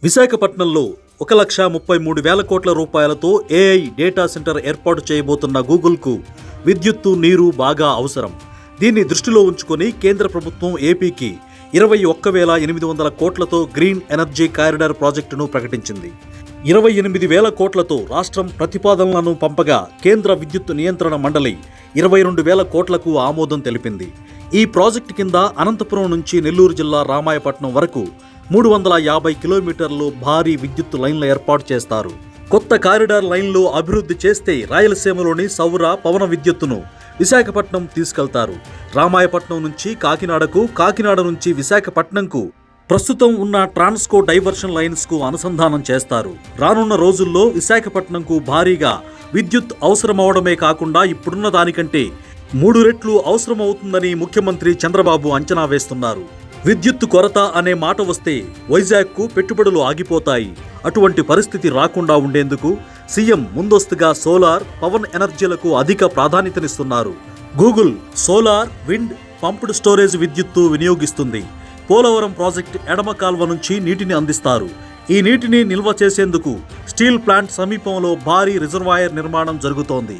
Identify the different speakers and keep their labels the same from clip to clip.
Speaker 1: విశాఖపట్నంలో 1,33,000 కోట్ల రూపాయలతో ఏఐ డేటా సెంటర్ ఏర్పాటు చేయబోతున్న గూగుల్కు విద్యుత్తు, నీరు బాగా అవసరం. దీన్ని దృష్టిలో ఉంచుకొని కేంద్ర ప్రభుత్వం ఏపీకి 21,800 కోట్లతో గ్రీన్ ఎనర్జీ కారిడార్ ప్రాజెక్టును ప్రకటించింది. 28,000 కోట్లతో రాష్ట్రం ప్రతిపాదనలను పంపగా కేంద్ర విద్యుత్ నియంత్రణ మండలి 22,000 కోట్లకు ఆమోదం తెలిపింది. ఈ ప్రాజెక్టు కింద అనంతపురం నుంచి నెల్లూరు జిల్లా రామాయపట్నం వరకు 350 కిలోమీటర్లు భారీ విద్యుత్ లైన్లు ఏర్పాటు చేస్తారు. కొత్త కారిడార్ లైన్లు అభివృద్ధి చేస్తే రాయలసీమలోని సౌర, పవన విద్యుత్తును విశాఖపట్నం తీసుకెళ్తారు. రామాయపట్నం నుంచి కాకినాడకు, కాకినాడ నుంచి విశాఖపట్నంకు ప్రస్తుతం ఉన్న ట్రాన్స్కో డైవర్షన్ లైన్స్కు అనుసంధానం చేస్తారు. రానున్న రోజుల్లో విశాఖపట్నంకు భారీగా విద్యుత్ అవసరమవడమే కాకుండా ఇప్పుడున్న దానికంటే 3 రెట్లు అవసరమవుతుందని ముఖ్యమంత్రి చంద్రబాబు అంచనా వేస్తున్నారు. విద్యుత్తు కొరత అనే మాట వస్తే వైజాగ్కు పెట్టుబడులు ఆగిపోతాయి. అటువంటి పరిస్థితి రాకుండా ఉండేందుకు సీఎం ముందస్తుగా సోలార్, పవన్ ఎనర్జీలకు అధిక ప్రాధాన్యతనిస్తున్నారు. Google solar, wind, pumped storage విద్యుత్తు వినియోగిస్తుంది. పోలవరం ప్రాజెక్టు ఎడమ కాల్వ నుంచి నీటిని అందిస్తారు. ఈ నీటిని నిల్వ చేసేందుకు స్టీల్ ప్లాంట్ సమీపంలో భారీ రిజర్వాయర్ నిర్మాణం జరుగుతోంది.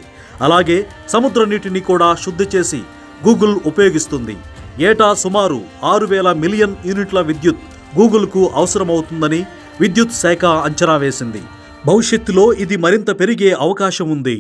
Speaker 1: అలాగే సముద్ర నీటిని కూడా శుద్ధి చేసి గూగుల్ ఉపయోగిస్తుంది. ఏటా సుమారు 6,000 మిలియన్ యూనిట్ల విద్యుత్ గూగుల్కు అవసరమవుతుందని విద్యుత్ శాఖ అంచనా వేసింది. భవిష్యత్తులో ఇది మరింత పెరిగే అవకాశం ఉంది.